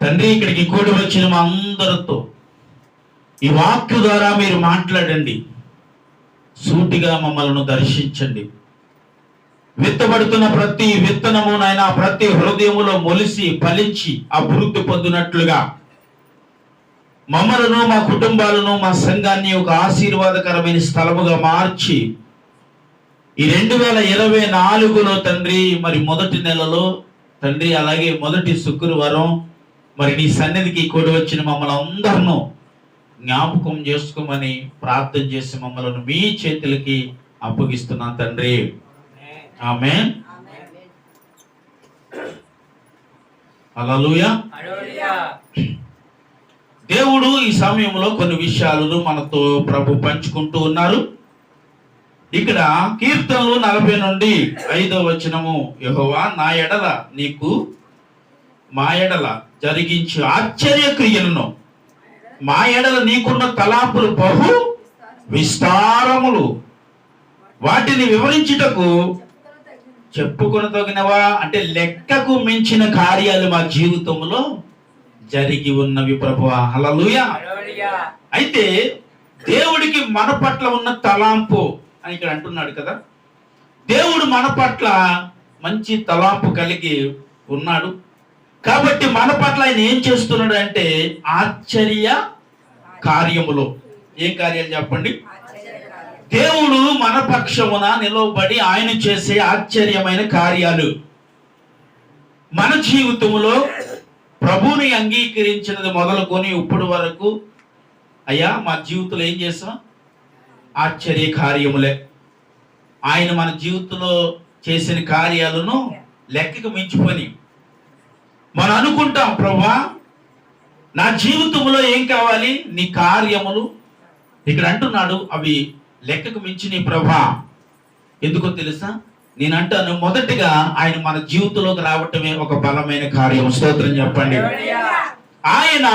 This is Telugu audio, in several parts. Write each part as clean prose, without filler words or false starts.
తండ్రి, ఇక్కడికి కూడి వచ్చిన మా అందరితో ఈ వాక్య ద్వారా మీరు మాట్లాడండి. సూటిగా మమ్మల్ని దర్శించండి. విత్తబడుతున్న ప్రతి విత్తనము నాయన ప్రతి హృదయములో మొలిసి ఫలించి అభివృద్ధి పొందినట్లుగా మమ్మలను, మా కుటుంబాలను, మా సంఘాన్ని ఒక ఆశీర్వాదకరమైన స్థలముగా మార్చి ఈ 2024లో తండ్రి, మరి మొదటి నెలలో తండ్రి, అలాగే మొదటి శుక్రవారం మరి నీ సన్నిధికి కూడి వచ్చిన మమ్మల్ని అందరినూ జ్ఞాపకం చేసుకోమని ప్రార్థన చేసి మమ్మల్ని మీ చేతులకి అప్పగిస్తున్నాం తండ్రి. ఆమేన్. హల్లెలూయా. దేవుడు ఈ సమయంలో కొన్ని విషయాలను మనతో ప్రభు పంచుకుంటూ ఉన్నారు. ఇక్కడ కీర్తనలు 40 నుండి 5వ వచనము, యెహోవా నా ఎడల నీకు మా ఎడల జరిగించు ఆశ్చర్య క్రియలను, మా ఎడల నీకున్న తలాపులు బహు విస్తారములు, వాటిని వివరించుటకు చెప్పుకొనదగినవా. అంటే లెక్కకు మించిన కార్యాలు మా జీవితంలో జరిగి ఉన్నవి ప్రభువా. హల్లెలూయా. అయితే దేవుడికి మన పట్ల ఉన్న తలాంపు అని ఇక్కడ అంటున్నాడు కదా. దేవుడు మన పట్ల మంచి తలాంపు కలిగి ఉన్నాడు కాబట్టి మన పట్ల ఆయన ఏం చేస్తున్నాడు అంటే ఆశ్చర్య కార్యములు. ఏం కార్యాలు చెప్పండి? దేవుడు మన పక్షమున నిలవబడి ఆయన చేసే ఆశ్చర్యమైన కార్యాలు. మన జీవితంలో ప్రభువుని అంగీకరించినది మొదలుకొని ఇప్పటి వరకు అయ్యా మా జీవితంలో ఏం చేసాం? ఆశ్చర్య కార్యములే. ఆయన మన జీవితంలో చేసిన కార్యాలను లెక్కకు మించిపోయి మనం అనుకుంటాం, ప్రభువా నా జీవితంలో ఏం కావాలి? నీ కార్యములు. ఇక్కడ అంటున్నాడు అవి లెక్కకు మించిన ప్రభా. ఎందుకో తెలుసా? నేను అంటాను, మొదటిగా ఆయన మన జీవితంలోకి రావటమే ఒక బలమైన కార్యం. స్తోత్రం చెప్పండి. ఆయన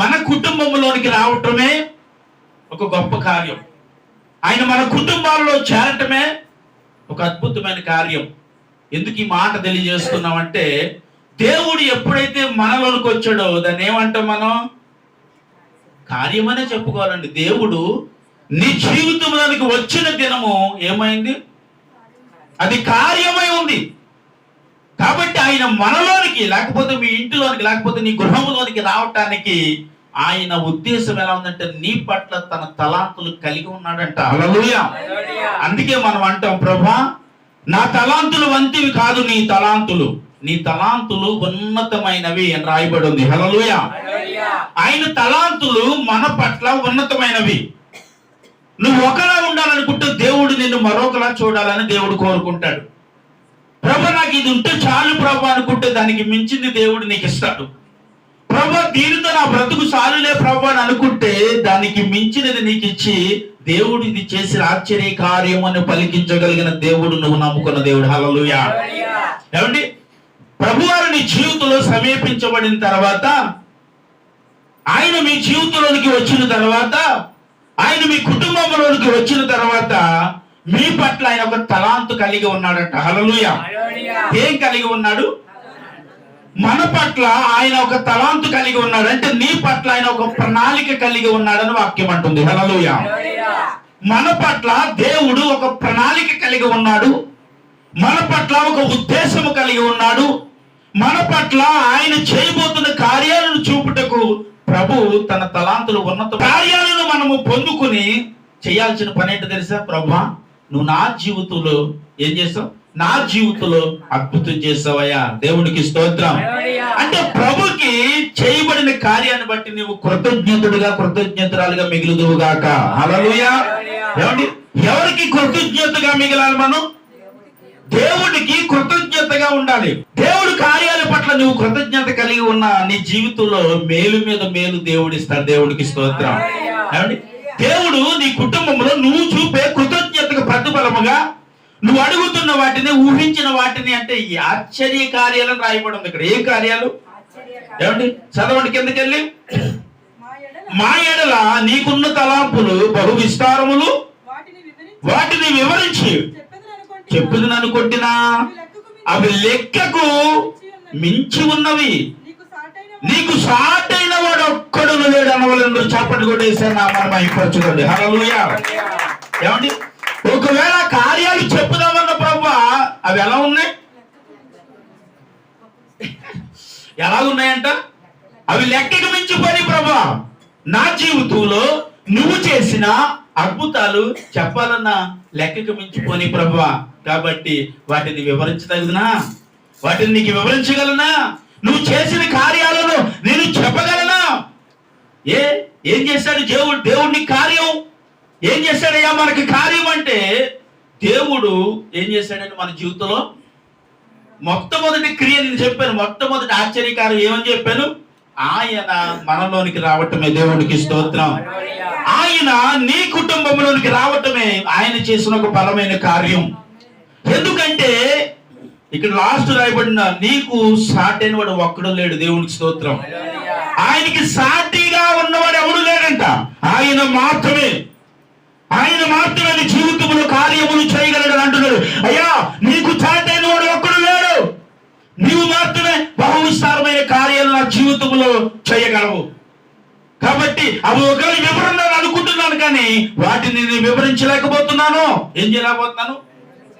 మన కుటుంబంలోనికి రావటమే ఒక గొప్ప కార్యం. ఆయన మన కుటుంబాల్లో చేరటమే ఒక అద్భుతమైన కార్యం. ఎందుకు ఈ మాట తెలియజేస్తున్నామంటే, దేవుడు ఎప్పుడైతే మనలోనికి వచ్చాడో దాన్ని ఏమంటాం మనం? కార్యమనే చెప్పుకోవాలండి. దేవుడు నీ జీవితంలోనికి వచ్చిన దినము ఏమైంది? అది కార్యమై ఉంది. కాబట్టి ఆయన మనలోనికి, లేకపోతే మీ ఇంటిలోనికి, లేకపోతే నీ గృహంలోనికి రావటానికి ఆయన ఉద్దేశం ఎలా ఉందంటే నీ పట్ల తన తలాంతులు కలిగి ఉన్నాడంట. హల్లెలూయా. అందుకే మనం అంటాం, ప్రభా నా తలాంతులు వంటివి కాదు నీ తలాంతులు, నీ తలాంతులు ఉన్నతమైనవి అని రాయబడి ఉంది. హల్లెలూయా. ఆయన తలాంతులు మన పట్ల ఉన్నతమైనవి. నువ్వు ఒకలా ఉండాలనుకుంటే దేవుడు నిన్ను మరొకలా చూడాలని దేవుడు కోరుకుంటాడు. ప్రభు నాకు ఇది ఉంటే చాలు ప్రభు అనుకుంటే దానికి మించింది దేవుడు నీకు ఇస్తాడు. ప్రభు దీనితో నా బ్రతుకు చాలులే ప్రభు అని అనుకుంటే దానికి మించినది నీకు ఇచ్చి దేవుడు ఇది చేసిన ఆశ్చర్య కార్యం అని పలికించగలిగిన దేవుడు నువ్వు నమ్ముకున్న దేవుడు. హల్లెలూయా. ఏమండి, ప్రభువారు నీ జీవితంలో సమీపించబడిన తర్వాత, ఆయన మీ జీవితంలోనికి వచ్చిన తర్వాత, ఆయన మీ కుటుంబంలోనికి వచ్చిన తర్వాత మీ పట్ల ఆయన ఒక తలాంతు కలిగి ఉన్నాడంట. హల్లెలూయా. ఏం కలిగి ఉన్నాడు? మన పట్ల ఆయన ఒక తలాంతు కలిగి ఉన్నాడు. అంటే నీ పట్ల ఆయన ఒక ప్రణాళిక కలిగి ఉన్నాడని వాక్యం అంటుంది. హల్లెలూయా. మన పట్ల దేవుడు ఒక ప్రణాళిక కలిగి ఉన్నాడు. మన పట్ల ఒక ఉద్దేశము కలిగి ఉన్నాడు. మన పట్ల ఆయన చేయబోతున్న కార్యాలను చూపుటకు ప్రభు తన తలాంతులు ఉన్నత కార్యాలను మనము పొందుకుని చేయాల్సిన పని ఏంటో తెలుసా? ప్రభువా నువ్వు నా జీవితంలో ఏం చేసావు? నా జీవితంలో అద్భుతం చేసావయ్యా. దేవుడికి స్తోత్రం. అంటే ప్రభుకి చేయబడిన కార్యాన్ని బట్టి నువ్వు కృతజ్ఞతుడుగా, కృతజ్ఞతరాలుగా మిగులుదువుగాక. హల్లెలూయా. ఏమండి, ఎవరికి కృతజ్ఞతగా మిగలాలి మనం? దేవుడికి కృతజ్ఞతగా ఉండాలి. దేవుడు కార్యాల పట్ల నువ్వు కృతజ్ఞత కలిగి ఉన్న నీ జీవితంలో మేలు మీద మేలు దేవుడు ఇస్తాడు. దేవుడికి స్తోత్రం. ఏమండి, దేవుడు నీ కుటుంబంలో నువ్వు చూపే కృతజ్ఞతకు ప్రతిఫలముగా నువ్వు అడుగుతున్న వాటిని, ఊహించిన వాటిని, అంటే ఈ ఆశ్చర్య కార్యాలను రాయబడి ఉంది ఇక్కడ. ఏ కార్యాలు? ఏమండి, చదవండి కిందకెళ్ళి. మా ఎడల నీకున్న తలాంపులు బహు విస్తారములు, వాటిని వివరించి చెప్పుదని అనుకుంటున్నా అవి లెక్కకు మించి ఉన్నవి. నీకు సాటైన వాడు ఒక్కడు లేడు అనవలందరూ చాపట్లు కొట్టేసారు. నా మనం అయిపోవచ్చుకోండి. హల్లెలూయా. ఏమండి, ఒకవేళ కార్యాలు చెప్పుదామన్న ప్రభువా అవి ఎలా ఉన్నాయి? ఎలాగున్నాయంట? అవి లెక్కకు మించిపోయి ప్రభువా నా జీవితంలో నువ్వు చేసిన అద్భుతాలు చెప్పాలన్నా లెక్కకు మించిపోని ప్రభువా. కాబట్టి వాటిని వివరించదగునా? వాటిని నీకు వివరించగలనా? నువ్వు చేసిన కార్యాలను నేను చెప్పగలనా? ఏం చేశాడు దేవుడిని కార్యం ఏం చేశాడయ్యా? మనకి కార్యం అంటే దేవుడు ఏం చేశాడంటే మన జీవితంలో మొట్టమొదటి క్రియ నేను చెప్పాను. మొట్టమొదటి ఆశ్చర్యకారం ఏమని చెప్పాను? ఆయన మనలోనికి రావటమే దేవుడికి స్తోత్రం. ఆయన నీ కుటుంబంలోనికి రావటమే ఆయన చేసిన ఒక బలమైన కార్యం. ఎందుకంటే ఇక్కడ లాస్ట్ రాయబడిన నీకు సాటైన వాడు ఒక్కడు లేడు. దేవునికి స్తోత్రం. ఆయనకి సాటిగా ఉన్నవాడు ఎవడు లేడంట. ఆయన మాత్రమే నీ జీవితంలో కార్యములు చేయగలడు అంటున్నాడు. అయ్యా, నీకు సాటైన వాడు ఒక్కడు లేడు. నీవు మాత్రమే బహు విస్తారమైన కార్యాలు నా జీవితంలో చేయగలవు. కాబట్టి అవి ఒకవేళ వివరణ అనుకుంటున్నాను, కానీ వాటిని నేను వివరించలేకపోతున్నాను. ఏం చేయలేకపోతున్నాను?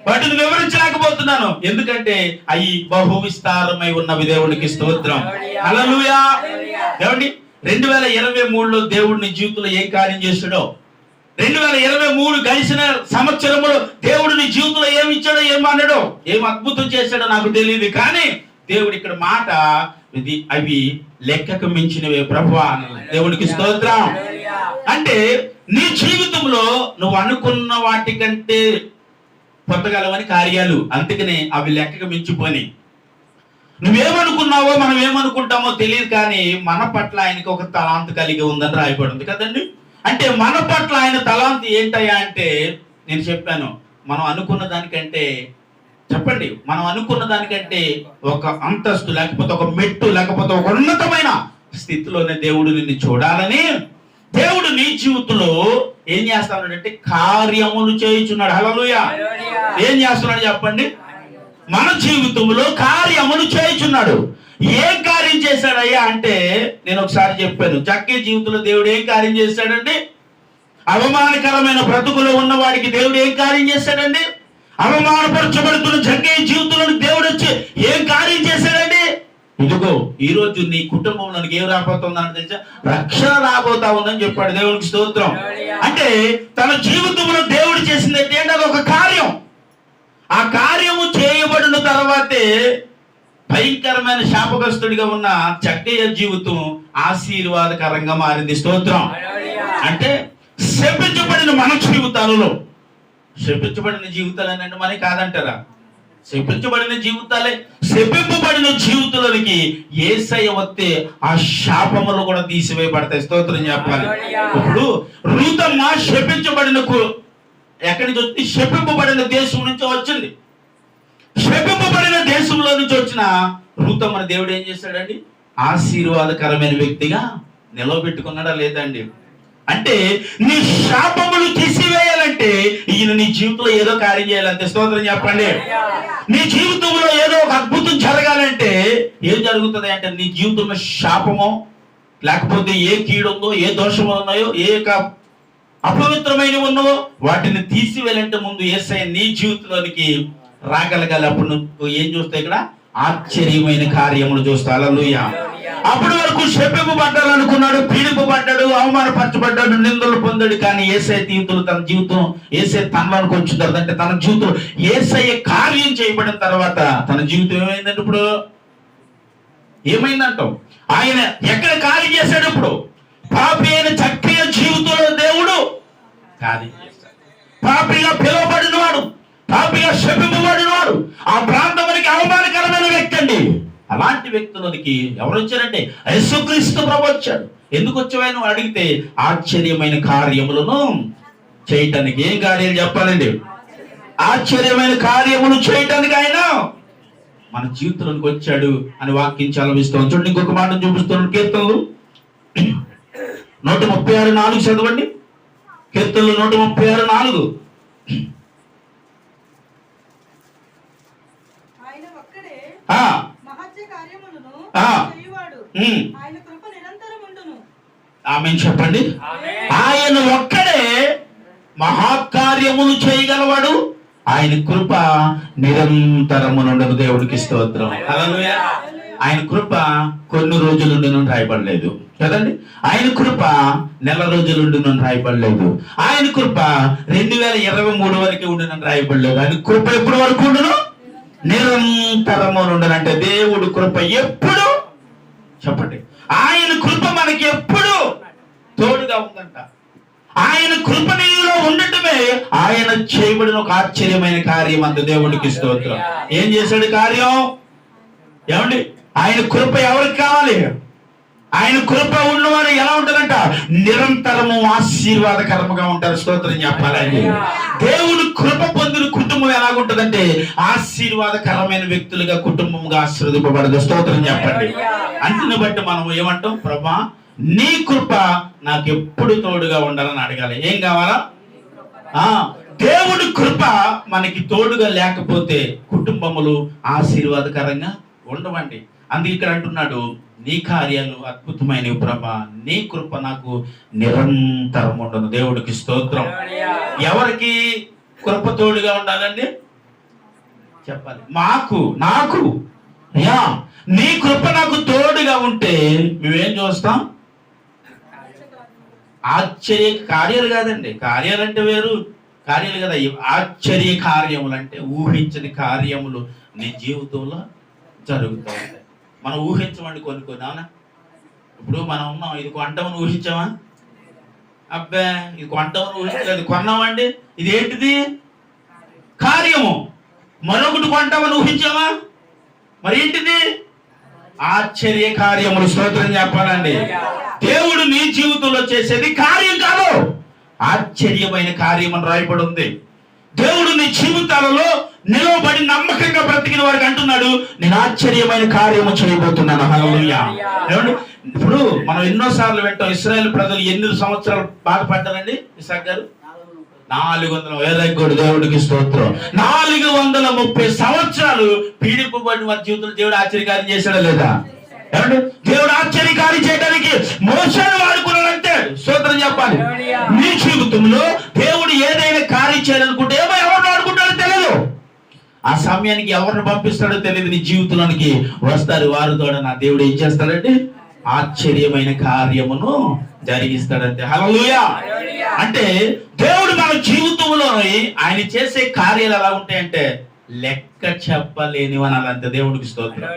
వాటిని వివరించలేకపోతున్నాను. ఎందుకంటే అవి బహు విస్తారమై ఉన్నవి. దేవునికి స్తోత్రం. హల్లెలూయా. ఏమండి, 2023లో దేవుడు నీ జీవితంలో ఏం కార్యం చేస్తాడో, 2023 గడిచిన సంవత్సరంలో దేవుడు నీ జీవితంలో ఏమి ఇచ్చాడో, ఏం అన్నాడో, ఏం అద్భుతం చేశాడో నాకు తెలియదు. కానీ దేవుడు ఇక్కడ మాట అవి లెక్కకు మించినవే ప్రభువా. దేవునికి స్తోత్రం. అంటే నీ జీవితంలో నువ్వు అనుకున్న వాటికంటే పొందగలవని కార్యాలు. అందుకనే అవి లెక్కకు మించిపోని. నువ్వేమనుకున్నావో మనం ఏమనుకుంటామో తెలియదు, కానీ మన పట్ల ఆయనకి ఒక తలాంతు కలిగి ఉందని రాయబడింది కదండి. అంటే మన పట్ల ఆయన తలాంతు ఏంటయ్యా అంటే, నేను చెప్పాను, మనం అనుకున్న దానికంటే, చెప్పండి, మనం అనుకున్న దానికంటే ఒక అంతస్తు, లేకపోతే ఒక మెట్టు, లేకపోతే ఒక ఉన్నతమైన స్థితిలోనే దేవుడు నిన్ను చూడాలని దేవుడు నీ జీవితంలో ఏం చేస్తున్నాడంటే కార్యములు చేయుచున్నాడు. హల్లెలూయా. ఏం చేస్తున్నాడు చెప్పండి? మన జీవితంలో కార్యములు చేయుచున్నాడు. ఏం కార్యం చేశాడయ్యా అంటే, నేను ఒకసారి చెప్పాను, జక్కయ్య జీవితంలో దేవుడు ఏం కార్యం చేశాడండి? అవమానకరమైన బ్రతుకులో ఉన్న వాడికి దేవుడు ఏం కార్యం చేశాడండి? అవమానపరచబడుతున్న జక్కయ్య జీవితంలో దేవుడు వచ్చి ఏం కార్యం చేశాడండి? ఇదిగో ఈ రోజు నీ కుటుంబంలోనికి ఏం రాబోతుందని తెలుసా? రక్షణ రాబోతా ఉందని చెప్పాడు. దేవునికి స్తోత్రం. అంటే తన జీవితంలో దేవుడు చేసింది ఏంటంటే అది ఒక కార్యం. ఆ కార్యము చేయబడిన తర్వాతే భయంకరమైన శాపగ్రస్తుడిగా ఉన్న జక్కయ్య జీవితం ఆశీర్వాదకరంగా మారింది. స్తోత్రం. అంటే శపించబడిన మన జీవితాలలో, శపించబడిన జీవితాలేనండి మనకి కాదంటారా? శపించబడిన జీవితాలే. శపింపబడిన జీవితాలకి యేసయ్య వస్తే ఆ శాపములు కూడా తీసివేయబడతాయి. స్తోత్రం చెప్పాలి. ఇప్పుడు రూతమ్మ శపించబడిన ఎక్కడి నుంచి వచ్చి? శపింపబడిన దేశం నుంచి వచ్చింది. శపింపబడిన దేశంలో నుంచి వచ్చిన రూతమ్మని దేవుడు ఏం చేశాడండి? ఆశీర్వాదకరమైన వ్యక్తిగా నిలవబెట్టుకున్నాడా లేదండి? అంటే నీ శాపములు తీసివేయాలంటే ఈయన నీ జీవితంలో ఏదో కార్యం చేయాలంటే. స్తోత్రం చెప్పండి. నీ జీవితంలో ఏదో ఒక అద్భుతం జరగాలంటే ఏం జరుగుతుంది అంటే, నీ జీవితంలో శాపమో, లేకపోతే ఏ కీడుందో, ఏ దోషము ఉన్నాయో, ఏ అపవిత్రమైనవి ఉన్నావో వాటిని తీసివేయాలంటే ముందు యేసయ్య నీ జీవితంలోనికి రాగలగాలి. అప్పుడు నువ్వు ఏం చూస్తావు? ఇక్కడ ఆశ్చర్యమైన కార్యములు చూస్తావు. హల్లెలూయా. అప్పటి వరకు శపింపబడ్డాడు అనుకున్నాడు, పీడింపబడ్డాడు, అవమానపరచబడ్డాడు, నిందలు పొందాడు. కానీ యేసయ్య తీర్థులు తన జీవితం యేసయ్య తనలోకి వచ్చిన తర్వాత, అంటే తన జీవితం యేసయ్య కార్యం చేయబడిన తర్వాత తన జీవితం ఏమైందంటే, ఇప్పుడు ఏమైందంటావు? ఆయన ఎక్కడ కార్యం చేశాడు? ఇప్పుడు పాపి అయిన జక్కయ్య జీవితంలో దేవుడు కార్యం చేశాడు. పాపిగా పిలువబడినవాడు, పాపిగా శపింపబడినవాడు, ఆ ప్రాంతానికి అవమానకరమైన వ్యక్తి అండి. అలాంటి వ్యక్తులకి ఎవరు వచ్చారంటే యేసుక్రీస్తు ప్రభువు వచ్చాడు. ఎందుకు వచ్చావని అడిగితే ఆశ్చర్యమైన కార్యములను చేయటానికి. ఏం కార్యాలు చెప్పాలండి? ఆశ్చర్యమైన కార్యములు చేయటానికి ఆయన మన జీవితంలోకి వచ్చాడు అని వాక్యం చలవిస్తాం. చూడండి, ఇంకొక మాట చూపిస్తున్నాడు. కీర్తనలు 136:4 చదవండి. కీర్తనలు 136:4. ఆమేన్ చెప్పండి. ఆయన ఒక్కడే మహాకార్యములు చేయగలవాడు. ఆయన కృప నిరంతరము నుండి దేవుడికి స్తోత్రం. హల్లెలూయా. ఆయన కృప కొన్ని రోజుల నుండి రాయబడలేదు కదండి. ఆయన కృప నెల రోజుల నుండి రాయబడలేదు. ఆయన కృప 2023 వరకు ఉండి రాయబడలేదు. ఆయన కృప ఎప్పటి వరకు ఉండును? నిరంతరము నుండి. అంటే దేవుడు కృప ఎప్పుడు చెప్పండి. ఆయన కృప మనకి ఎప్పుడు తోడుగా ఉందంట. ఆయన కృప నీలో ఉండటమే ఆయన చేయబడిన ఒక ఆశ్చర్యమైన కార్యం. అంత దేవుడికి స్తోత్రం. ఏం చేశాడు కార్యం? ఏమండి, ఆయన కృప ఎవరికి కావాలి? ఆయన కృప ఉన్నవారు ఎలా ఉంటారంట? నిరంతరము ఆశీర్వాదకరముగా ఉంటారు. స్తోత్రం చెప్పాలండి. దేవుడు కృప పొందిన కుటుంబం ఎలాగుంటదంటే ఆశీర్వాదకరమైన వ్యక్తులుగా కుటుంబంగా ఆశీర్వదింపబడదు. స్తోత్రం చెప్పండి. అంటుని బట్టి మనం ఏమంటాం? ప్రభా, నీ కృప నాకు ఎప్పుడు తోడుగా ఉండాలని అడగాలి. ఏం కావాలా? దేవుడి కృప మనకి తోడుగా లేకపోతే కుటుంబములు ఆశీర్వాదకరంగా ఉండవండి. అందుకే ఇక్కడ అంటున్నాడు, నీ కార్యాలు అద్భుతమైనవి ప్రభా, నీ కృప నాకు నిరంతరం ఉండదు. దేవుడికి స్తోత్రం. ఎవరికి కృప తోడుగా ఉండాలండి? చెప్పాలి. నాకు నీ కృప నాకు తోడుగా ఉంటే మేమేం చూస్తాం? ఆశ్చర్య కార్యాలు కాదండి. కార్యాలు అంటే వేరు, కార్యాలు కదా. ఆశ్చర్య కార్యములు అంటే ఊహించని కార్యములు నీ జీవితంలో జరుగుతూ ఉంటాయి. మనం ఊహించమండి కొన్ని. అవునా? ఇప్పుడు మనం ఉన్నాం, ఇది కొంటామని ఊహించామా? అబ్బే, ఇది కొంటామని ఊహించలేదు, కొన్నామండి. ఇది ఏంటిది? కార్యము. మరొకటి కొంటామని ఊహించామా? మరి ఏంటిది? ఆశ్చర్య కార్యములు. స్తోత్రం చెప్పాలండి. దేవుడు నీ జీవితంలో చేసేది కార్యం కాదు, ఆశ్చర్యమైన కార్యం అని రాయబడి ఉంది. దేవుడు నీ జీవితాలలో నిలవబడి నమ్మకంగా బ్రతికిన వారికి అంటున్నాడు, నేను ఆశ్చర్యమైన కార్యము చేయబోతున్నాను. హల్లెలూయా. ఇప్పుడు మనం ఎన్నోసార్లు వింటాం, ఇశ్రాయేలు ప్రజలు ఎన్ని సంవత్సరాలు బాధపడ్డారండి? ఇసాక్ గారు 400. దేవుడికి స్తోత్రం. 430 సంవత్సరాలు పీడింపబడిన వారి జీవితంలో దేవుడు ఆశ్చర్యకార్యం చేశాడా లేదా? ఏమండి, దేవుడు ఆశ్చర్యకార్యం చేయడానికి మోషేను వాడుకున్నాడంటే స్తోత్రం చెప్పాలి. నీ జీవితంలో దేవుడు ఏదైనా కార్యం చేయాలనుకుంటే ఎవరిని వాడుకుంటాడో తెలియదు. ఆ సమయానికి ఎవరిని పంపిస్తాడో తెలియదు. నీ జీవితంలోనికి వస్తారు వారు కూడా. నా దేవుడు ఏం చేస్తాడంటే ఆశ్చర్యమైన కార్యమును జరిగిస్తాడంటే. హల్లెలూయా. అంటే దేవుడు మన జీవితంలో ఆయన చేసే కార్యాలు ఎలా ఉంటాయంటే లెక్క చెప్పలేనివని అనంతే. దేవుడికి స్తోత్రం.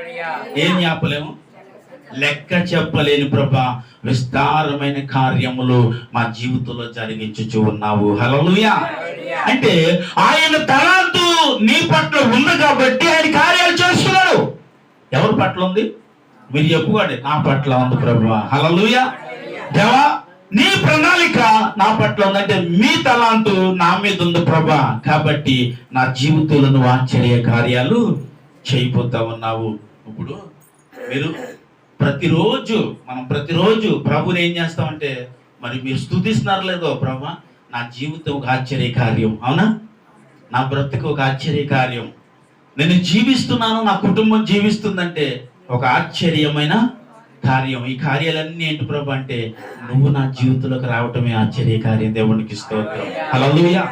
ఏం చెప్పలేము, లెక్క చెప్పలేని ప్రభా విస్తారమైన కార్యములు మా జీవితంలో జరిగించుచు ఉన్నావు. హల్లెలూయా. అంటే ఆయన తలాంతు నీ పట్ల ఉంది కాబట్టి ఆయన కార్యాలు చేస్తున్నాడు. ఎవరి పట్ల ఉంది? మీరు చెప్పుకోండి. నా పట్ల ఉంది ప్రభా. హల్లెలూయా. దేవా, నీ ప్రణాళిక నా పట్ల ఉందంటే మీ తలాంతు నా మీద ఉంది ప్రభా. కాబట్టి నా జీవితంలో నువ్వు ఆశ్చర్య కార్యాలు చేయబోతా ఉన్నావు. ఇప్పుడు మీరు మనం ప్రతిరోజు ప్రభుని ఏం చేస్తామంటే, మరి మీరు స్తుతిస్తున్నారు లేదో, ప్రభా నా జీవితం ఒక ఆశ్చర్య కార్యం. అవునా? నా బ్రతుకు ఒక ఆశ్చర్య కార్యం. నేను జీవిస్తున్నాను, నా కుటుంబం జీవిస్తుందంటే ఒక ఆశ్చర్యమైన కార్యం. ఈ కార్యాలన్నీ ఏంటి ప్రభు అంటే నువ్వు నా జీవితంలోకి రావటమే ఆశ్చర్య కార్యం. దేవునికి స్తోత్రం. హల్లెలూయా.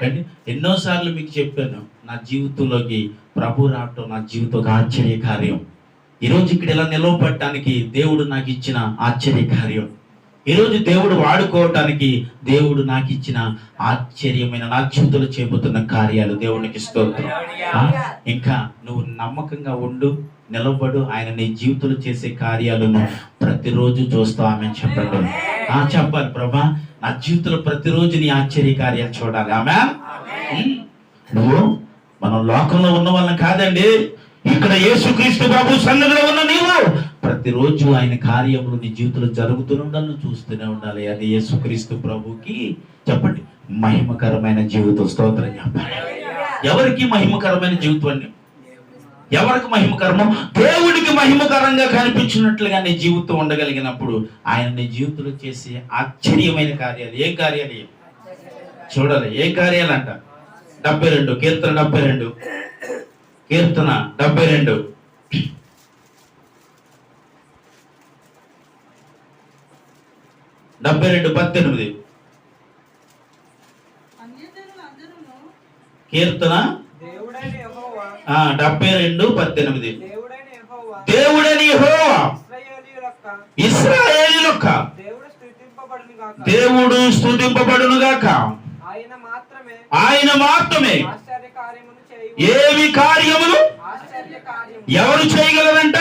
అంటే ఎన్నోసార్లు మీకు చెప్పాను, నా జీవితంలోకి ప్రభు రావటం నా జీవితం ఒక ఆశ్చర్య కార్యం. ఈరోజు ఇక్కడ ఇలా నిలవబడటానికి దేవుడు నాకు ఇచ్చిన ఆశ్చర్య కార్యం. ఈరోజు దేవుడు వాడుకోవటానికి దేవుడు నాకు ఇచ్చిన ఆశ్చర్యమైన నా జీవితంలో చేయబోతున్న కార్యాలు. దేవునికి స్తోత్రం. ఇంకా నువ్వు నమ్మకంగా ఉండు, నిలబడు. ఆయన నీ జీవితంలో చేసే కార్యాలను ప్రతిరోజు చూస్తావు. ఆమె చెప్పండి. చెప్పాలి ప్రభా, నా జీవితంలో ప్రతిరోజు నీ ఆశ్చర్య కార్యాలు చూడాలి. ఆమె నువ్వు మనం లోకంలో ఉన్న వాళ్ళని కాదండి, ఇక్కడ యేసుక్రీస్తు ప్రభు సన్నిధిలో ఉన్న నీవు ప్రతిరోజు ఆయన కార్యములు నీ జీవితంలో జరుగుతూనే ఉండాలి, చూస్తూనే ఉండాలి. అది యేసుక్రీస్తు ప్రభుకి చెప్పండి మహిమకరమైన జీవితం. స్తోత్రం చెప్పాలి. ఎవరికి మహిమకరమైన జీవితం అండి? ఎవరికి మహిమకరమో దేవుడికి మహిమకరంగా కనిపించినట్లుగా నీ జీవితం ఉండగలిగినప్పుడు ఆయన నీ జీవితంలో చేసే ఆశ్చర్యమైన కార్యాలు. ఏ కార్యాలు చూడాలి? ఏ కార్యాలు అంట? 72 కీర్తన 72 కీర్తన 72 72:18 కీర్తన 72:18 దేవుడని యెహోవా ఇశ్రాయేలీయులొక్క దేవుడు స్తుతింపబడును గాక. ఆయన మాత్రమే ఏమి కార్యములు ఎవరు చేయగలరంట?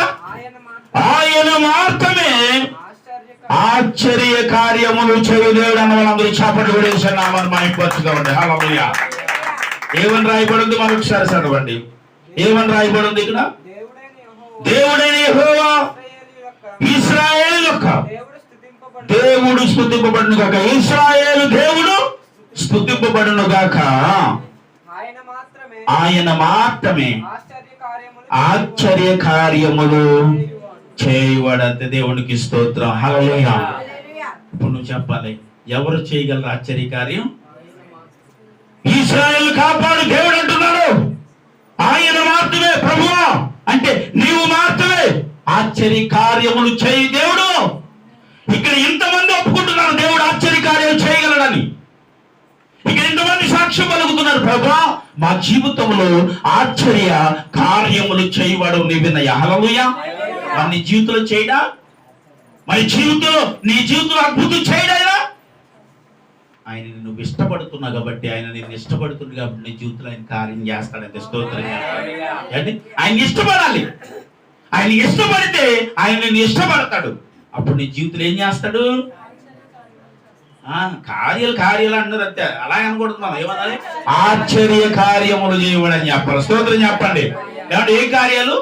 ఆయన మాత్రమే ఆశ్చర్య కార్యములు చేయలేడు అన్న వాళ్ళందరూ చాపట్లు కొడేసి నామని మైపరచుగా ఉండే. హల్లెలూయా. ఏమని రాయబడింది? మరొకసారి చదవండి. ఏమని రాయబడింది ఇక్కడ? దేవుడైన యెహోవా ఇశ్రాయేలీయులొక్క దేవుడు స్తుతింపబడును గాక. ఇశ్రాయేలు దేవుడు స్తుతింపబడును గాక. ఆయన మాత్రమే ఆశ్చర్య కార్యములు చేయబడంతే. దేవునికి స్తోత్రం. హల్లెలూయా. ఇప్పుడు నువ్వు చెప్పాలి, ఎవరు చేయగలరు ఆశ్చర్య కార్యం? ఇశ్రాయేలు కాపాడు దేవుడు అంటున్నాడు. ఆయన మాత్రమే ప్రభువా అంటే నీవు మాత్రమే ఆశ్చర్య కార్యములు చేయి దేవుడు. ఇక్కడ ఇంతమంది ఒప్పుకుంటున్నారు దేవుడు ఆశ్చర్య కార్యాలు చేయగలడని. ఇక్కడ ఇంతమంది సాక్ష్యం పలుకుతున్నారు, ప్రభువా మా జీవితంలో ఆశ్చర్య కార్యములు చేయవాడు నీవిన్నయ్యా. హల్లెలూయా. మరి నీ జీవితంలో చేయడా? మరి జీవితంలో నీ జీవితంలో అద్భుతం చేయడా? ఆయన నువ్వు ఇష్టపడుతున్నావు కాబట్టి, ఆయన నిన్ను ఇష్టపడుతుంది కాబట్టి నీ జీవితంలో ఆయన కార్యం చేస్తాడంటే స్తోత్రం. ఆయన ఇష్టపడాలి. ఆయన ఇష్టపడితే ఆయన నిన్ను ఇష్టపడతాడు. అప్పుడు నీ జీవితంలో ఏం చేస్తాడు? కార్యాలు అన్నారు అంతే. అలా అనకూడదు. ఏమన్నా ఆశ్చర్య కార్యములు చేయమని చెప్పాలి. స్తోత్రం చెప్పండి. ఏమంటే ఏ కార్యాలు?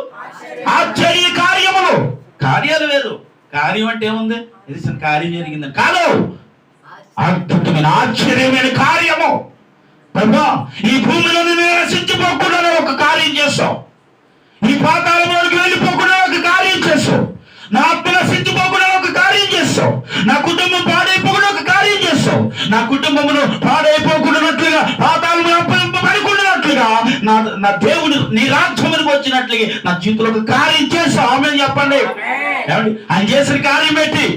ఆశ్చర్య కార్యములు. కార్యాలు వేరు. కార్యం అంటే ఏముంది? ఇది కార్యం జరిగిందని కాదు, అద్భుతమైన ఆశ్చర్యమైన కార్యము. ప్రభా ఈ భూమిలో నిరసించిపోకుండా ఒక కార్యం చేస్తావు. ఈ పాతాళంలోకి వెళ్ళిపోకుండా ఒక కార్యం చేస్తావు. నా ఆత్మ నశించిపోకుండా ఒక కార్యం చేస్తావు. నా కుటుంబం పాడైపోకుండా ఒక కార్యం చేస్తావు. నా కుటుంబమును పాడైపోకుండానట్లుగా, పాతాళంలో అప్పగింపబడకుండానట్లుగా నా దేవుడు నీ రాజ్యమునికి వచ్చినట్లుగా నా జీవితంలో ఒక కార్యం చేస్తావు. ఆమేన్ చెప్పండి. ఆయన చేసిన కార్యం పెట్టి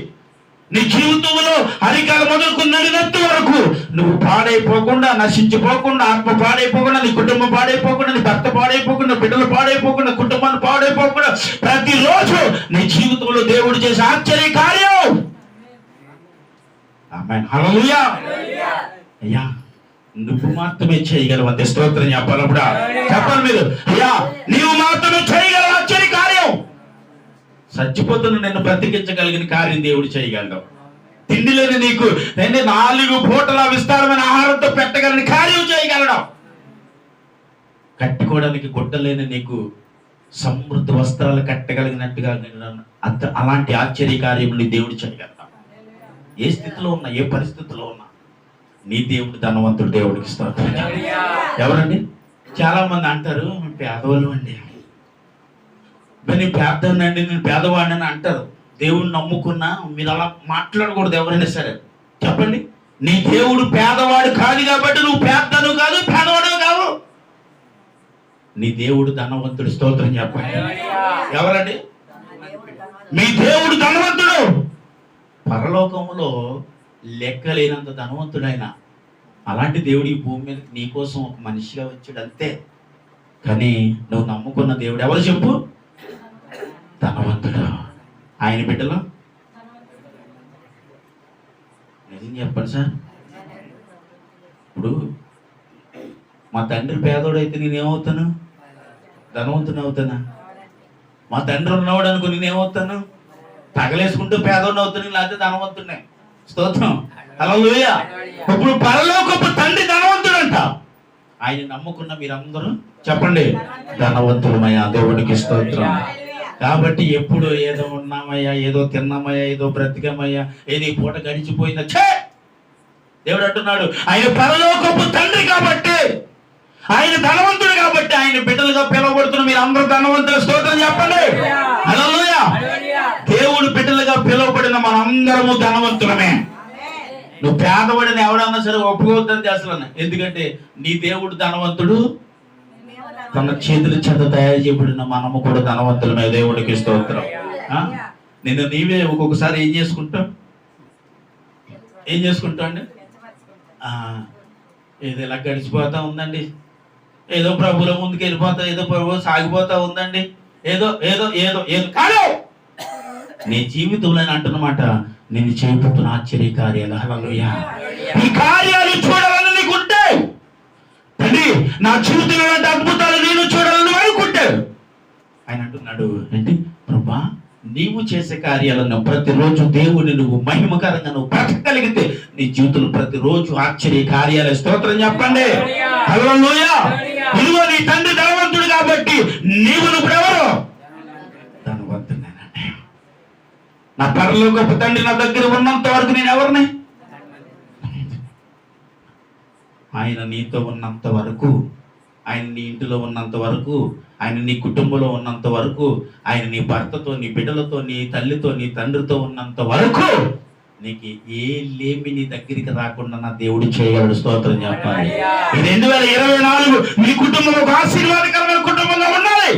నీ జీవితంలో హరికాల మొదలుకున్నట్టు వరకు నువ్వు పాడైపోకుండా, నశించిపోకుండా, ఆత్మ పాడైపోకుండా, నీ కుటుంబం పాడైపోకుండా, నీ భర్త పాడైపోకుండా, బిడ్డలు పాడైపోకుండా, కుటుంబాన్ని పాడైపోకుండా ప్రతిరోజు నీ జీవితంలో దేవుడు చేసే ఆశ్చర్య కార్యం. ఆమేన్. హల్లెలూయా. అయ్యా నువ్వు మాత్రమే చేయగలవు అంతే. స్తోత్రం చెప్పాలప్పుడు చెప్పాలి మీరు. అయ్యా నీవు మాత్రమే చేయగలవు ఆశ్చర్య కార్యం. చచ్చిపోతున్న నిన్ను బ్రతికించగలిగిన కార్యం దేవుడు చేయగలడు. తిండి లేని నీకు 4 పూటల విస్తారమైన ఆహారంతో పెట్టగలని కార్యం చేయగలడు. కట్టుకోవడానికి గుడ్డలేని నీకు సమృద్ధి వస్త్రాలు కట్టగలిగినట్టుగా అలాంటి ఆశ్చర్య కార్యములు దేవుడు చేయగలడు. ఏ స్థితిలో ఉన్నా, ఏ పరిస్థితిలో ఉన్నా నీ దేవుడు ధనవంతుడు. దేవుడికి స్తోత్రం. ఎవరండి? చాలా మంది అంటారు పేదవాళ్ళు అండి, నేను పేదవాడినండి, నేను పేదవాడిని అంటారు. దేవుడిని నమ్ముకున్నా మీరు అలా మాట్లాడకూడదు. ఎవరైనా సరే చెప్పండి, నీ దేవుడు పేదవాడు కాదు కాబట్టి నువ్వు పేదను కాదు, పేదవాడు కావు. నీ దేవుడు ధనవంతుడు. స్తోత్రం చెప్పండి. ఎవరండి? మీ దేవుడు ధనవంతుడు. పరలోకములో లెక్కలేనంత ధనవంతుడైన అలాంటి దేవుడు ఈ భూమి మీద నీ కోసం ఒక మనిషిగా వచ్చాడు అంతే. కానీ నువ్వు నమ్ముకున్న దేవుడు ఎవరు చెప్పు? ధనవంతుడు. ఆయన బిడ్డలు నిజం చెప్పండి సార్. ఇప్పుడు మా తండ్రి పేదోడు అయితే నేనేమవుతాను? ధనవంతుని అవుతానా? మా తండ్రి ఉన్నవాడు అనుకో నేనేమవుతాను? తగలేసుకుంటూ పేదోడిని అవుతాను, లేకపోతే ధనవంతుడినే. స్తోత్రం. హల్లెలూయా. ఇప్పుడు పరలోకపు తండ్రి ధనవంతుడంట. ఆయన నమ్ముకున్న మీరందరూ చెప్పండి ధనవంతులమయ్యా. దేవుడికి స్తోత్రం. కాబట్టి ఎప్పుడు ఏదో ఉన్నామయ్యా, ఏదో తిన్నామయ్యా, ఏదో బ్రతికమయ్యా, ఏదో ఈ పూట గడిచిపోయిందా? ఛే! దేవుడు అంటున్నాడు ఆయన పరలోకపు తండ్రి కాబట్టి, ఆయన ధనవంతుడు కాబట్టి ఆయన బిడ్డలుగా పిలువబడుతున్న మీరు అందరూ ధనవంతులు. స్తోత్రం చెప్పండి. హల్లెలూయా. దేవుడు బిడ్డలుగా పిలువబడిన మనందరము ధనవంతులమే. నువ్వు పేదవాడిని ఎవడన్నా సరే ఒప్పుకోవద్దని చేస్తున్నాను. ఎందుకంటే నీ దేవుడు ధనవంతుడు. తన చేతుల చేత తయారు చేయబడిన మనము కూడా ధనవంతులమే. దేవుడికి స్తోత్రం. నిన్ను నీవే ఒక్కొక్కసారి ఏం చేసుకుంటావు? ఏం చేసుకుంటామండి? ఏదో ఇలా గడిచిపోతా ఉందండి, ఏదో ప్రభుల ముందుకు వెళ్ళిపోతా, ఏదో ప్రభు సాగిపోతా ఉందండి, ఏదో ఏదో ఏదో ఏదో కాదు. నీ జీవితంలో అంటున్నమాట, నేను చేపుతున్న ఆశ్చర్య కార్యాలు. హల్లెలూయా. ఈ కార్యాలు చూడాలని నీకు ఉంటాయి తండ్రి. నా జీవితంలో ఇలాంటి అద్భుతాలు నేను చూడాలని అనుకుంటాడు. ఆయన అంటున్నాడు ఏంటి? ప్రభా, నీవు చేసే కార్యాలను ప్రతిరోజు దేవుని నువ్వు మహిమకరంగా నువ్వు బ్రతకగలిగితే నీ జీవితంలో ప్రతిరోజు ఆశ్చర్య కార్యాలు. స్తోత్రం చెప్పండి. హల్లెలూయా. ఇదిగో నీ తండ్రి ధనవంతుడు కాబట్టి నీవు నువ్వెవరు? ధనవంతుడేనండి. నా పరలోకపు తండ్రి నా దగ్గర ఉన్నంత వరకు నేను ఎవరిని? ఆయన నీతో ఉన్నంత వరకు, ఆయన నీ ఇంటిలో ఉన్నంత వరకు, ఆయన నీ కుటుంబంలో ఉన్నంత వరకు, ఆయన నీ భర్తతో, నీ బిడ్డలతో, నీ తల్లితో, నీ తండ్రితో ఉన్నంత వరకు నీకు ఏ లేమి నీ దగ్గరికి రాకుండా నా దేవుడు చేయగలడు. స్తోత్రం చెప్పాలి. ఈ 2024 నీ కుటుంబంలో ఒక ఆశీర్వాదకరమైన కుటుంబంగా ఉండాలి.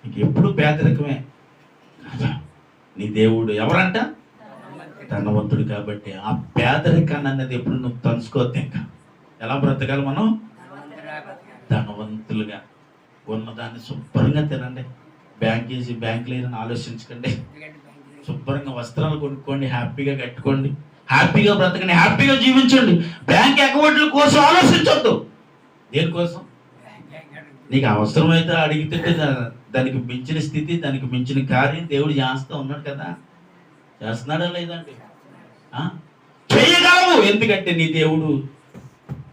నీకు ఎప్పుడు పేదరికమే. నీ దేవుడు ఎవరంట? ధనవంతుడు కాబట్టి ఆ పేదరికాన్ని అన్నది ఎప్పుడు నువ్వు తలుసుకోవద్దు. ఇంకా ఎలా బ్రతకాలి మనం? ధనవంతులుగా ఉన్నదాన్ని శుభ్రంగా తినండి. బ్యాంక్ వేసి బ్యాంక్ లేదని ఆలోచించకండి. శుభ్రంగా వస్త్రాలు కొనుక్కోండి, హ్యాపీగా కట్టుకోండి, హ్యాపీగా బ్రతకండి, హ్యాపీగా జీవించండి. బ్యాంక్ అకౌంట్ల కోసం ఆలోచించొద్దు. దేనికోసం? నీకు అవసరమైతే అడిగితే దానికి మించిన స్థితి, దానికి మించిన కార్యం దేవుడు చేస్తూ ఉన్నాడు కదా. చేస్తున్నాడా లేదండి? చేయగలవు. ఎందుకంటే నీ దేవుడు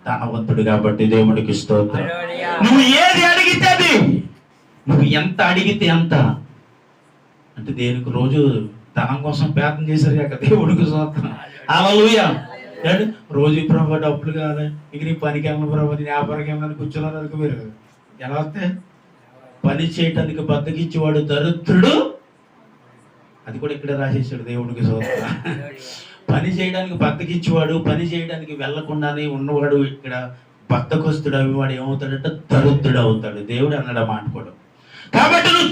ధనవంతుడు కాబట్టి దేవుడికి స్తోత్రం. నువ్వు ఏది అడిగితే అది, నువ్వు ఎంత అడిగితే అంత. అంటే దేనికి? రోజు ధనం కోసం ప్రార్థన చేశారు కాక దేవుడికి స్తోత్రం. హల్లెలూయా. రోజు ప్రభు డబ్బులు కావాలి, ఇక నీ పనికి వెళ్ళిన ప్రభు, నీ వ్యాపారికి వెళ్ళిన కూర్చున్నారు అనుకో. మీరు ఎలా వస్తే? పని చేయటానికి బద్దకిచ్చేవాడు దరిద్రుడు. అది కూడా ఇక్కడ రాసేసాడు దేవుడికి స్తోత్రం. పని చేయడానికి బద్దకిచ్చేవాడు, పని చేయడానికి వెళ్లకుండానే ఉన్నవాడు ఇక్కడ బద్దకొస్తుడు అవివాడు ఏమవుతాడంటే దరిద్రుడు అవుతాడు. దేవుడు అన్నాడు మాట కూడా. కాబట్టి నువ్వు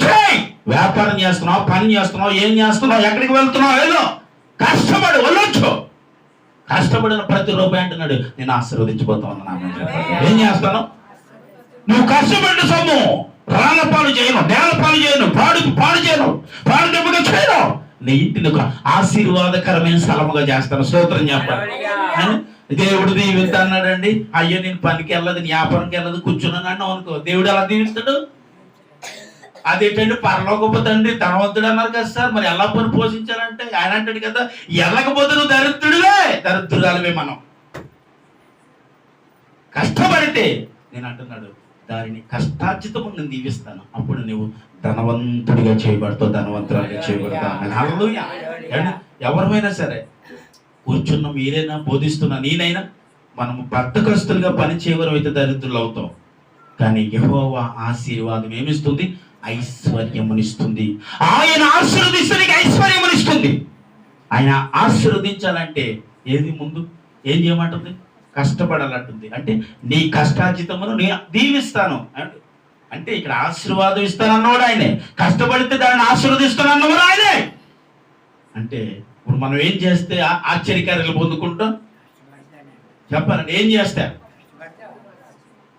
వ్యాపారం చేస్తున్నావు, పని చేస్తున్నావు, ఏం చేస్తున్నావు, ఎక్కడికి వెళ్తున్నావు, ఏదో కష్టపడి వెళ్ళొచ్చు. కష్టపడిన ప్రతి రూపాయి అంటున్నాడు నేను ఆశీర్వదించిపోతా ఉన్నాను. ఏం చేస్తాను? నువ్వు కష్టపడిన సొమ్ము రాళ్ళ పాలు చేయను, నేల పాలు చేయను, పాడు చేయను, పాడు దెబ్బగా చేయను. నీ ఇంటిని ఒక ఆశీర్వాదకరమైన స్థలముగా చేస్తాను. స్తోత్రం చెప్పాలి. దేవుడు దీవిస్తా అన్నాడండి. అయ్యో నేను పనికి వెళ్ళదు, వ్యాపారంకి వెళ్ళదు, కూర్చున్నాను అన్నావు అనుకో, దేవుడు ఎలా దీవిస్తాడు? అదేంటండి పరలోకపు తండ్రి ధనవంతుడు అన్నారు కదా సార్, మరి ఎలా పని పోషించాలంటే ఆయన అంటాడు కదా, వెళ్ళకపోతే నువ్వు దరిద్రుడివే, దరిద్రురాలివే. మనం కష్టపడితే నేను అంటున్నాడు దానిని కష్టార్జితము నేను దీవిస్తాను. అప్పుడు నువ్వు ధనవంతుడిగా చేయబడతావు, ధనవంతురాలుగా చేయబడతావు. హల్లెలూయా. ఎవరైనా సరే, కూర్చున్న మీరైనా, బోధిస్తున్నా నేనైనా, మనము బద్ధకస్తులుగా పని చేయవరం అయితే దరిద్రులు అవుతాం. కానీ యెహోవా ఆశీర్వాదం ఏమిస్తుంది? ఐశ్వర్యమునిస్తుంది. ఆయన ఆశీర్వదిస్తే నీకు ఐశ్వర్యమునిస్తుంది. ఆయన ఆశీర్వదించాలంటే ఏది ముందు ఏం చేయమంటుంది? కష్టపడాలంటుంది. అంటే నీ కష్టార్జితమును నేను దీవిస్తాను అంటే ఇక్కడ ఆశీర్వాదం ఇస్తానన్నవాడు ఆయనే, కష్టపడితే దాన్ని ఆశీర్వదిస్తానన్నవాడు ఆయనే. అంటే ఇప్పుడు మనం ఏం చేస్తే ఆశ్చర్యకార్యాలు పొందుకుంటాం? చెప్పాలండి, ఏం చేస్తా?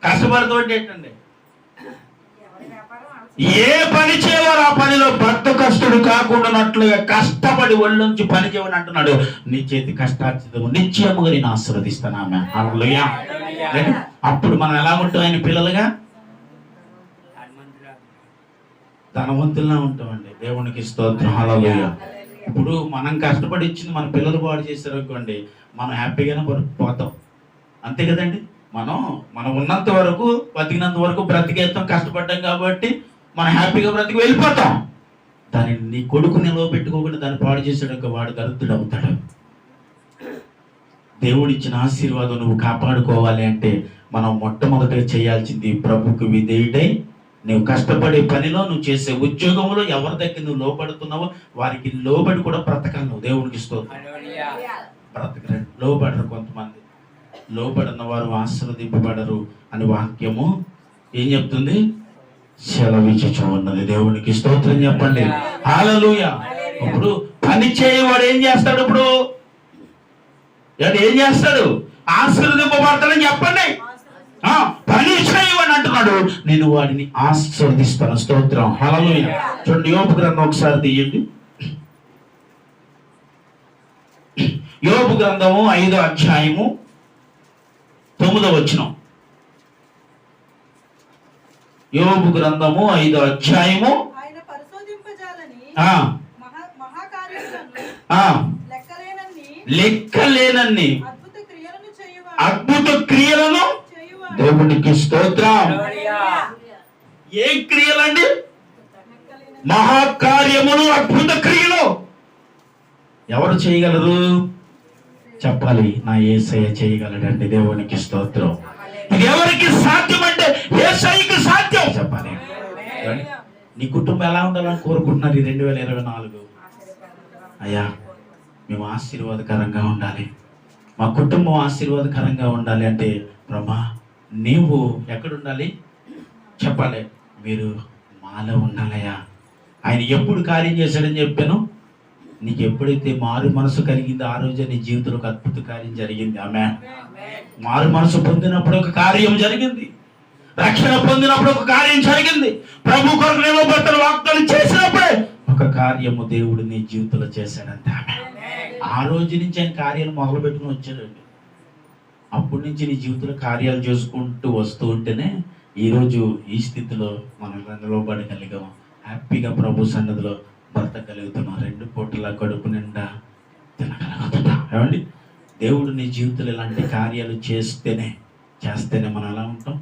కష్టపడుతూ ఏంటండి? ఏ పని చేయవారు ఆ పనిలో బద్ధకస్తుడు కాకుండానట్లుగా కష్టపడి ఒళ్ళొంచి పని చేయమని అంటున్నాడు. నీ చేతి కష్టార్జితము నిశ్చయముగా నేను ఆశీర్వదిస్తాను. ఆమె హల్లెలూయా. అప్పుడు మనం ఎలా ఉంటాం? ఆయన పిల్లలుగా ధనవంతుల్లా ఉంటామండి. దేవునికి స్తోత్రం. హల్లెలూయా. ఇప్పుడు మనం కష్టపడి ఇచ్చింది మన పిల్లలు పాడు చేశారు అనుకోండి, మనం హ్యాపీగానే పోతాం. అంతే కదండి. మనం ఉన్నంత వరకు, బతికినంత వరకు బ్రతికేస్తాం, కష్టపడ్డాం కాబట్టి మనం హ్యాపీగా బ్రతికి వెళ్ళిపోతాం. దాన్ని నీ కొడుకు నిలవబెట్టుకోకుండా దాన్ని పాడు చేసాడు, వాడు దరిద్రుడు అవుతాడు. దేవుడిచ్చిన ఆశీర్వాదం నువ్వు కాపాడుకోవాలి అంటే మనం మొట్టమొదటిగా చేయాల్సింది ప్రభుకు విధేయుడై, నువ్వు కష్టపడే పనిలో, నువ్వు చేసే ఉద్యోగంలో ఎవరి దగ్గర నువ్వు లోబడుతున్నావో వారికి లోబడి కూడా బ్రతకాలి. నువ్వు దేవునికి స్తోత్రం. బ్రతకరండి. లోబడరు కొంతమంది. లోబడిన వారు ఆశీర్వదింపబడరు అని వాక్యము ఏం చెప్తుంది? సెలవిచ్చుచు ఉన్నది. దేవునికి స్తోత్రం చెప్పండి. హల్లెలూయా. ఇప్పుడు పని చేయవాడు ఏం చేస్తాడు? ఇప్పుడు ఏం చేస్తాడు? ఆశీర్వదింపబడతాడని చెప్పండి. పని చేయమని అంటున్నాడు, నేను వాడిని ఆశీర్వదిస్తాను. స్తోత్రం, హల్లెలూయా. చూడండి, యోబు గ్రంథం ఒకసారి తీయండి. యోబు గ్రంథము 5వ అధ్యాయము 9వ వచనం. యోబు గ్రంథము 5వ అధ్యాయము లెక్కలేనన్ని అద్భుత క్రియలను దేవునికి స్తోత్రం. ఏం క్రియలండి? మహాకార్యములు, అద్భుత క్రియలు. ఎవరు చేయగలరు చెప్పాలి? నా యేసయ్య చేయగలడండి. దేవునికి స్తోత్రం. ఇది ఎవరికి సాధ్యం అంటే యేసయ్యకి సాధ్యం. చెప్పాలి. నీ కుటుంబం ఎలా ఉండాలని కోరుకుంటున్నారు ఈ 2024? అయ్యా, మేము ఆశీర్వాదకరంగా ఉండాలి, మా కుటుంబం ఆశీర్వాదకరంగా ఉండాలి అంటే ప్రభా నీవు ఎక్కడుండాలి చెప్పాలి? మీరు మాలో ఉండాలయ్యా. ఆయన ఎప్పుడు కార్యం చేశాడని చెప్పాను? నీకు ఎప్పుడైతే మారు మనసు కలిగిందో ఆ రోజే నీ జీవితంలో ఒక అద్భుత కార్యం జరిగింది. ఆమేన్. మారు మనసు పొందినప్పుడు ఒక కార్యం జరిగింది, రక్షణ పొందినప్పుడు ఒక కార్యం జరిగింది, ప్రభు కొరకు నిలబడతారు వాగ్దానం చేసినప్పుడే ఒక కార్యము దేవుడు నీ జీవితంలో చేశాడంటే ఆ రోజు నుంచి ఆయన కార్యాలు మొదలు పెట్టుకుని వచ్చాడండి. అప్పటి నుంచి నీ జీవితంలో కార్యాలు చేసుకుంటూ వస్తూ ఉంటేనే ఈరోజు ఈ స్థితిలో మనం నిలబడగలిగాం. హ్యాపీగా ప్రభు సన్నిధిలో బ్రతకగలుగుతున్నాం. 2 పూటల కడుపు నిండా తినగలుగుతున్నాం. ఏమండి, దేవుడు నీ జీవితంలో ఇలాంటి కార్యాలు చేస్తేనే మనం ఎలా ఉంటాం?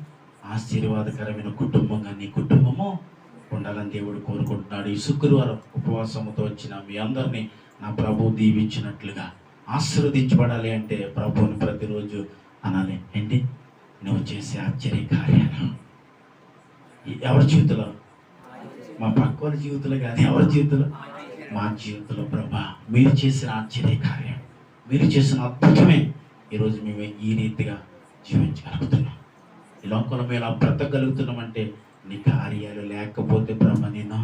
ఆశీర్వాదకరమైన కుటుంబంగా నీ కుటుంబము ఉండాలని దేవుడు కోరుకుంటున్నాడు. ఈ శుక్రవారం ఉపవాసముతో వచ్చిన మీ అందరినీ నా ప్రభు దీవించినట్లుగా ఆశీర్వదించబడాలి అంటే ప్రభువుని ప్రతిరోజు అనాలి. ఏంటి? నువ్వు చేసే ఆశ్చర్య కార్యాలు ఎవరి జీవితంలో? మా పక్క వాళ్ళ జీవితంలో కానీ ఎవరి జీవితంలో? మా జీవితంలో ప్రభా మీరు చేసిన ఆశ్చర్య కార్యం, మీరు చేసిన అద్భుతమే ఈరోజు మేము ఈ రీతిగా జీవించగలుగుతున్నాం. ఈ లోకంలో మేము ఇలా బ్రతకగలుగుతున్నామంటే నీ కార్యాలు లేకపోతే బ్రహ్మ నేను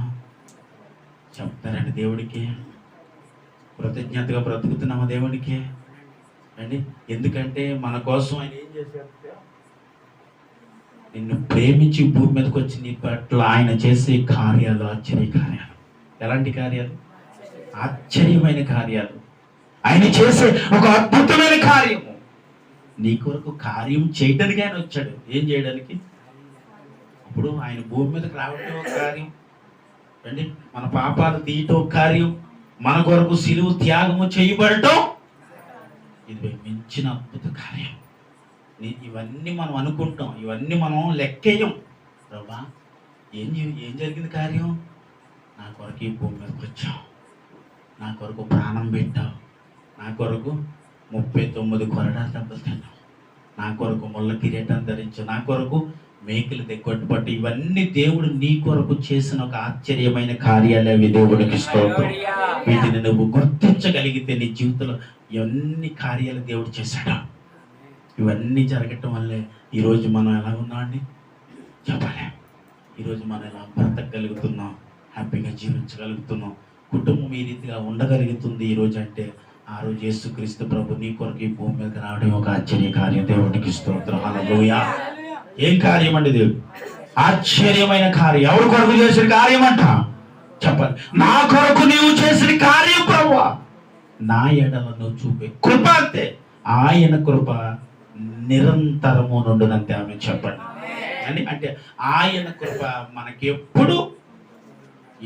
చెప్తారండి. దేవుడికి కృతజ్ఞతగా బ్రతుకుతున్నామా? దేవుడికి అండి. ఎందుకంటే మన కోసం ఆయన ఏం చేశారు? నిన్ను ప్రేమించి భూమి మీదకి వచ్చి నీ పట్ల ఆయన చేసే కార్యాలు ఆశ్చర్య కార్యాలు. ఎలాంటి కార్యాలు? ఆశ్చర్యమైన కార్యాలు. ఆయన చేసే ఒక అద్భుతమైన కార్యము నీ కొరకు కార్యం చేయడానికి ఆయన వచ్చాడు. ఏం చేయడానికి? అప్పుడు ఆయన భూమి మీదకి రావటం ఒక కార్యం అండి, మన పాపాలు తీయటం ఒక కార్యం, మన కొరకు సిలువ త్యాగము చేయబడటం ఇది మించిన అద్భుత కార్యం. ఇవన్నీ మనం అనుకుంటాం, ఇవన్నీ మనం లెక్కేయం. ప్రభా ఏం జరిగింది కార్యం? నా కొరకు ఈ భూమి మీదకి వచ్చావు, నా కొరకు ప్రాణం పెట్టావు, నా కొరకు 39 కొరడా దెబ్బలు తిన్నావు, నా కొరకు ముళ్ళ కిరీటం ధరించావు, నా కొరకు మేకలు తెగొట్టుబట్టి, ఇవన్నీ దేవుడు నీ కొరకు చేసిన ఒక ఆశ్చర్యమైన కార్యాలే అవి. దేవుడికి స్తోత్రం. వీటిని నువ్వు గుర్తించగలిగితే నీ జీవితంలో ఇవన్నీ కార్యాలు దేవుడు చేశాడు. ఇవన్నీ జరగటం వల్లే ఈరోజు మనం ఎలా ఉన్నామండి చెప్పాలి. ఈరోజు మనం ఎలా బ్రతకగలుగుతున్నాం, హ్యాపీగా జీవించగలుగుతున్నాం, కుటుంబం ఈ రీతిగా ఉండగలుగుతుంది ఈరోజు అంటే ఆ రోజు యేసుక్రీస్తు ప్రభు నీ కొరకు ఈ భూమి మీద రావడం ఒక ఆశ్చర్య కార్యం. దేవుడికి స్తోత్రం. హల్లెలూయా. ఏం కార్యం అండి? దేవుడు ఆశ్చర్యమైన కార్యం. ఎవరి కొరకు చేసిన కార్యం అంట చెప్పాలి? నా కొరకు నీవు చేసిన కార్యం ప్రభువా, నా ఎడలను చూపే కృప అంతే. ఆయన కృప నిరంతరము నుండునంతే. ఆమె చెప్పండి అని అంటే ఆయన కృప మనకి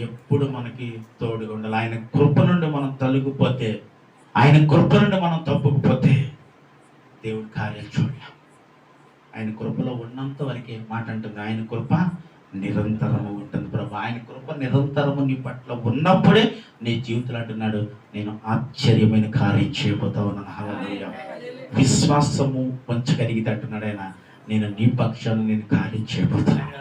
ఎప్పుడు మనకి తోడుగా ఉండాలి. ఆయన కృప నుండి మనం తొలగిపోతే, ఆయన కృప నుండి మనం తప్పకపోతే దేవుడి కార్యాలు చూడలేం. ఆయన కృపలో ఉన్నంత వరకే మాట అంటుంది, ఆయన కృప నిరంతరము ఉంటుంది ప్రభు. ఆయన కృప నిరంతరము నీ పట్ల ఉన్నప్పుడే నీ జీవితంలో అంటున్నాడు, నేను ఆశ్చర్యమైన కార్యం చేయబోతా ఉన్నాను. హల్లెలూయా. విశ్వాసము ఉంచగలిగితే అంటున్నాడు ఆయన, నేను నీ పక్షాన్ని నేను కార్యం చేయబోతున్నాను.